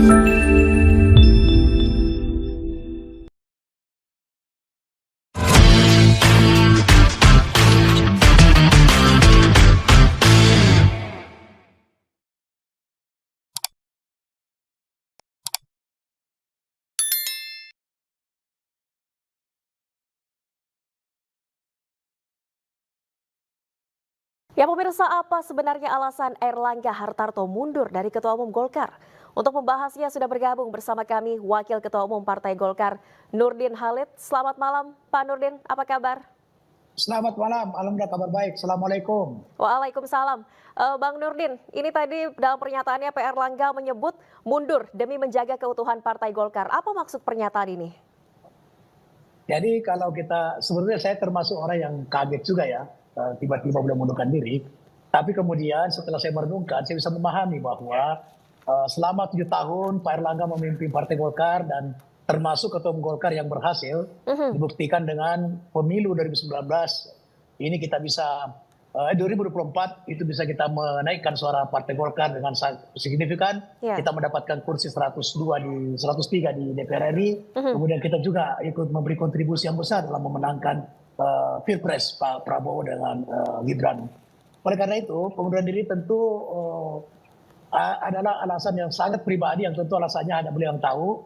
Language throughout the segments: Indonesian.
Ya pemirsa, apa sebenarnya alasan Airlangga Hartarto mundur dari Ketua Umum Golkar? Untuk membahasnya sudah bergabung bersama kami Wakil Ketua Umum Partai Golkar, Nurdin Halid. Selamat malam Pak Nurdin, apa kabar? Selamat malam, alhamdulillah kabar baik. Assalamualaikum. Waalaikumsalam. Bang Nurdin, ini tadi dalam pernyataannya Pak Airlangga menyebut mundur demi menjaga keutuhan Partai Golkar. Apa maksud pernyataan ini? Jadi kalau sebenarnya saya termasuk orang yang kaget juga ya, tiba-tiba beliau mundurkan diri. Tapi kemudian setelah saya merenungkan, saya bisa memahami bahwa selama 7 tahun Pak Airlangga memimpin Partai Golkar dan termasuk Ketua Umum Golkar yang berhasil, dibuktikan dengan pemilu 2019, ini kita bisa 2024 itu bisa kita menaikkan suara Partai Golkar dengan signifikan. Kita mendapatkan kursi 103 di DPR RI. Kemudian kita juga ikut memberi kontribusi yang besar dalam memenangkan Pilpres Pak Prabowo dengan Gibran. Oleh karena itu, pengunduran diri tentu adalah alasan yang sangat pribadi, yang tentu alasannya hanya beliau yang tahu.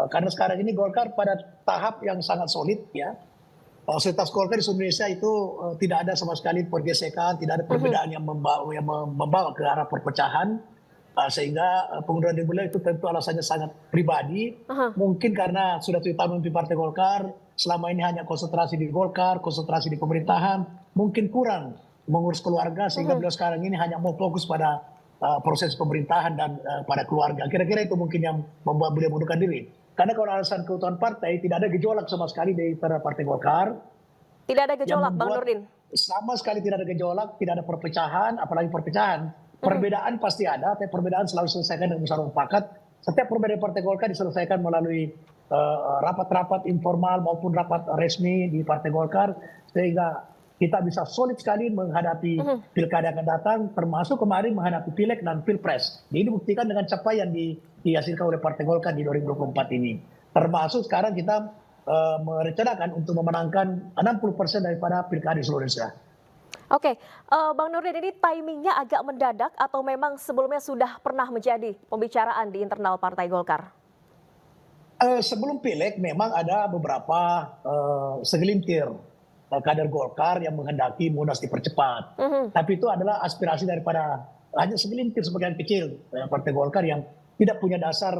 Karena sekarang ini Golkar pada tahap yang sangat solid ya. Fasilitas Golkar di Indonesia itu tidak ada sama sekali pergesekan, tidak ada perbedaan yang membawa ke arah perpecahan, sehingga pengunduran diri beliau itu tentu alasannya sangat pribadi. Mungkin karena sudah 7 tahun memimpin Partai Golkar, selama ini hanya konsentrasi di Golkar, konsentrasi di pemerintahan, mungkin kurang mengurus keluarga, sehingga beliau sekarang ini hanya mau fokus pada proses pemerintahan dan pada keluarga. Kira-kira itu mungkin yang membuat beliau mundurkan diri. Karena kalau alasan keutuhan partai, tidak ada gejolak sama sekali di antara Partai Golkar. Tidak ada gejolak, Bang Nurdin? Sama sekali tidak ada gejolak, tidak ada perpecahan, apalagi perpecahan. Perbedaan pasti ada, tapi perbedaan selalu diselesaikan dengan musyawarah mufakat. Setiap perbedaan Partai Golkar diselesaikan melalui rapat-rapat informal maupun rapat resmi di Partai Golkar, sehingga kita bisa solid sekali menghadapi pilkada yang akan datang, termasuk kemarin menghadapi pileg dan pilpres. Ini dibuktikan dengan capaian dihasilkan oleh Partai Golkar di 2024 ini. Termasuk sekarang kita merencanakan untuk memenangkan 60% daripada pilkada di seluruh Indonesia. Oke, Bang Nurdin, ini timingnya agak mendadak atau memang sebelumnya sudah pernah menjadi pembicaraan di internal Partai Golkar? Sebelum pileg memang ada beberapa segelintir kader Golkar yang menghendaki Munas dipercepat. Tapi itu adalah aspirasi daripada hanya segelintir sebagian kecil Partai Golkar yang tidak punya dasar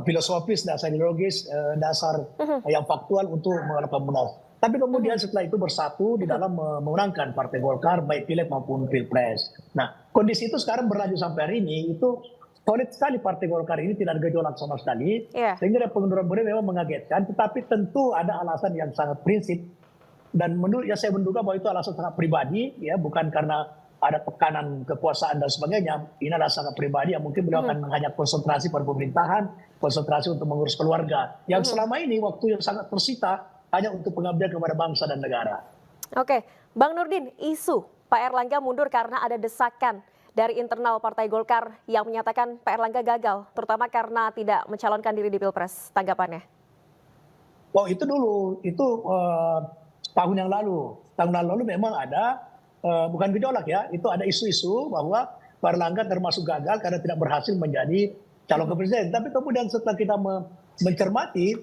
filosofis, dasar ideologis, dasar yang faktual untuk melakukan Munas. Tapi kemudian setelah itu bersatu di dalam memenangkan Partai Golkar baik pileg maupun pilpres. Nah, kondisi itu sekarang berlanjut sampai hari ini, itu solid sekali Partai Golkar ini, tidak ada gejolak sama sekali. Sehingga pengunduran diri memang mengagetkan, tetapi tentu ada alasan yang sangat prinsip. Dan menurut saya menduga bahwa itu alasan sangat pribadi, ya, bukan karena ada tekanan kekuasaan dan sebagainya. Ini adalah sangat pribadi yang mungkin beliau akan hanya konsentrasi pada pemerintahan, konsentrasi untuk mengurus keluarga. Yang selama ini waktu yang sangat tersita hanya untuk pengabdian kepada bangsa dan negara. Oke, Bang Nurdin, isu Pak Airlangga mundur karena ada desakan dari internal Partai Golkar yang menyatakan Pak Airlangga gagal, terutama karena tidak mencalonkan diri di Pilpres. Tanggapannya? Oh, itu dulu, itu tahun yang lalu memang ada, bukan gejolak ya, itu ada isu-isu bahwa Pak Airlangga termasuk gagal karena tidak berhasil menjadi calon presiden. Tapi kemudian setelah kita mencermati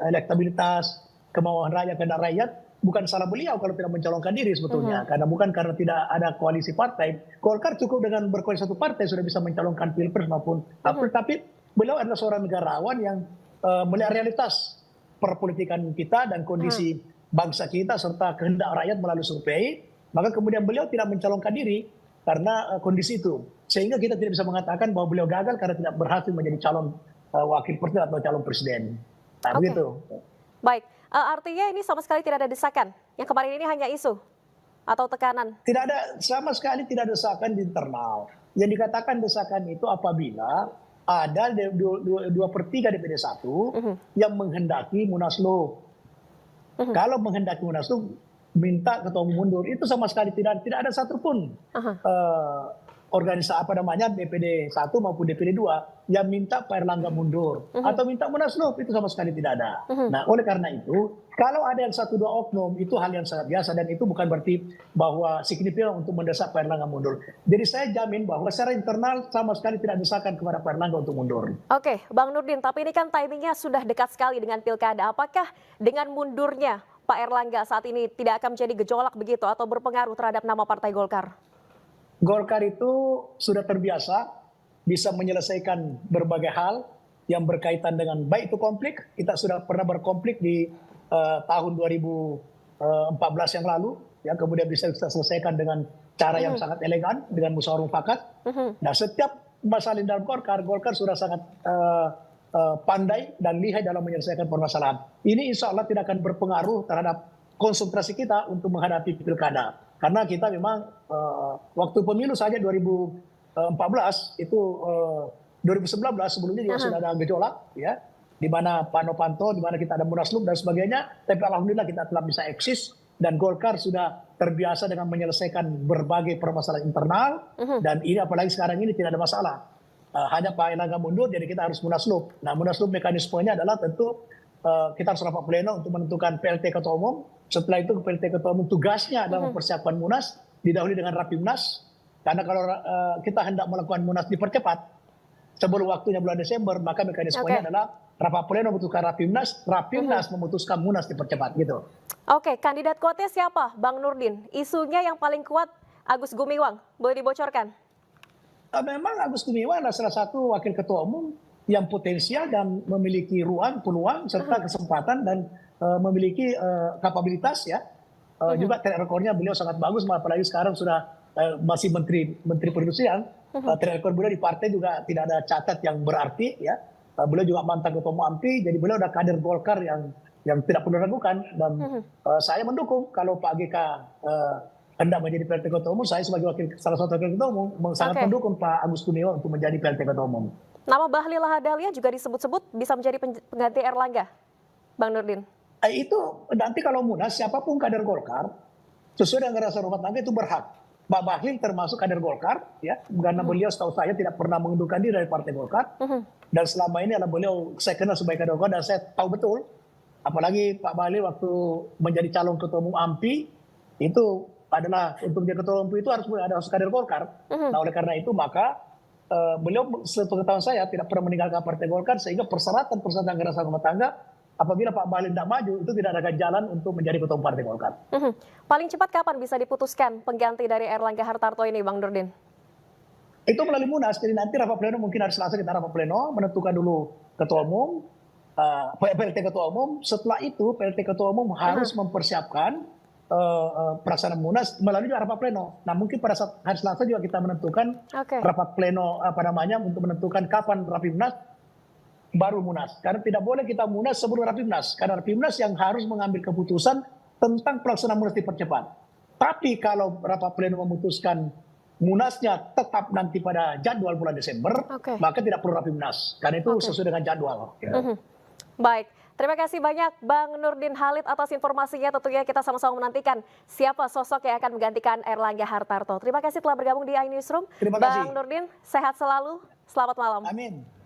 elektabilitas, kemauan rakyat, kehendak rakyat, bukan salah beliau kalau tidak mencalonkan diri sebetulnya. Karena bukan karena tidak ada koalisi partai. Golkar cukup dengan berkoalisi satu partai sudah bisa mencalonkan pilpres maupun apapun. Tapi beliau adalah seorang negarawan yang melihat realitas perpolitikan kita dan kondisi bangsa kita serta kehendak rakyat melalui survei, maka kemudian beliau tidak mencalonkan diri karena kondisi itu. Sehingga kita tidak bisa mengatakan bahwa beliau gagal karena tidak berhasil menjadi calon wakil presiden atau calon presiden. Nah, begitu. Baik, artinya ini sama sekali tidak ada desakan. Yang kemarin ini hanya isu atau tekanan? Tidak ada, sama sekali tidak ada desakan di internal. Yang dikatakan desakan itu apabila ada 2/3 DPD 1 yang menghendaki Munaslup. Kalau menghendaki Munaslup minta ketua umum mundur, itu sama sekali tidak ada satupun organisasi DPD 1 maupun DPD 2 yang minta Pak Erlangga mundur atau minta munaslup, itu sama sekali tidak ada. Nah, oleh karena itu, kalau ada yang 1-2 oknum, itu hal yang sangat biasa dan itu bukan berarti bahwa signifikan untuk mendesak Pak Erlangga mundur. Jadi saya jamin bahwa secara internal sama sekali tidak desakan kepada Pak Erlangga untuk mundur. Oke, Bang Nurdin, tapi ini kan timingnya sudah dekat sekali dengan pilkada. Apakah dengan mundurnya Pak Erlangga saat ini tidak akan menjadi gejolak begitu atau berpengaruh terhadap nama Partai Golkar? Golkar itu sudah terbiasa bisa menyelesaikan berbagai hal yang berkaitan dengan baik itu konflik. Kita sudah pernah berkonflik di tahun 2014 yang lalu, ya, kemudian bisa kita selesaikan dengan cara yang sangat elegan dengan musyawarah mufakat. Nah, setiap masalah dalam Golkar sudah sangat pandai dan lihai dalam menyelesaikan permasalahan. Ini insya Allah tidak akan berpengaruh terhadap konsentrasi kita untuk menghadapi pilkada. Karena kita memang waktu pemilu saja 2014 itu 2019 sebelumnya juga sudah ada gejolak, ya, di mana Pak Novanto, di mana kita ada munaslup dan sebagainya. Tapi alhamdulillah kita telah bisa eksis dan Golkar sudah terbiasa dengan menyelesaikan berbagai permasalahan internal dan ini apalagi sekarang ini tidak ada masalah. Hanya Pak Erlangga mundur, jadi kita harus munaslup. Nah, munaslup mekanismenya adalah tentu kita harus rapat pleno untuk menentukan PLT Ketua Umum. Setelah itu PLT Ketua Umum tugasnya adalah mempersiapkan Munas, didahului dengan Rapimnas. Karena kalau kita hendak melakukan Munas dipercepat sebelum waktunya bulan Desember, maka mekanismenya adalah rapat pleno memutuskan Rapimnas memutuskan Munas dipercepat gitu. Oke, kandidat kuatnya siapa, Bang Nurdin? Isunya yang paling kuat Agus Gumiwang, boleh dibocorkan? Memang Agus Gumiwang adalah salah satu wakil ketua umum yang potensial dan memiliki ruang, peluang, serta kesempatan dan memiliki kapabilitas, ya. Juga track recordnya beliau sangat bagus, apalagi sekarang sudah masih menteri perindustrian. Track record beliau di partai juga tidak ada catat yang berarti, ya. Beliau juga mantan ketua umum AMPI, jadi beliau ada kader Golkar yang tidak perlu diragukan. Dan saya mendukung kalau Pak GK hendak menjadi PLT Ketua Umum, saya sebagai salah satu wakil ketua umum sangat mendukung Pak Agus Gumiwang untuk menjadi PLT Ketua Umum. Nama Bahlil Lahadalia juga disebut-sebut bisa menjadi pengganti Erlangga, Bang Nurdin. Itu nanti kalau Munas, siapapun kader Golkar, sesuai dengan rasa rumah tangga itu berhak. Pak Bahlil termasuk kader Golkar, ya, karena beliau setahu saya tidak pernah mengundurkan diri dari Partai Golkar. Dan selama ini adalah beliau, saya kenal sebagai kader Golkar dan saya tahu betul, apalagi Pak Bahlil waktu menjadi calon ketua umum AMPI, itu adalah untuk menjadi ketua umum itu harus kader Golkar. Nah, oleh karena itu maka beliau sepengetahuan saya tidak pernah meninggalkan Partai Golkar, sehingga persyaratan kerasa rumah tangga apabila Pak Bahlil tidak maju itu tidak ada jalan untuk menjadi ketua umum Partai Golkar. Paling cepat kapan bisa diputuskan pengganti dari Erlangga Hartarto ini, Bang Nurdin? Itu melalui Munas, jadi nanti rapat pleno mungkin hari Selasa kita rapat pleno menentukan dulu ketua umum, PLT ketua umum. Setelah itu PLT ketua umum harus mempersiapkan pelaksanaan Munas melalui rapat pleno. Nah, mungkin pada saat hari Selasa juga kita menentukan rapat pleno untuk menentukan kapan Rapimnas baru Munas. Karena tidak boleh kita Munas sebelum Rapimnas. Karena Rapimnas yang harus mengambil keputusan tentang pelaksanaan Munas dipercepat. Tapi kalau rapat pleno memutuskan Munasnya tetap nanti pada jadwal bulan Desember, maka tidak perlu Rapimnas. Karena itu sesuai dengan jadwal. Baik. Terima kasih banyak Bang Nurdin Halid atas informasinya. Tentunya kita sama-sama menantikan siapa sosok yang akan menggantikan Erlangga Hartarto. Terima kasih telah bergabung di iNewsroom. Terima kasih. Bang Nurdin, sehat selalu. Selamat malam. Amin.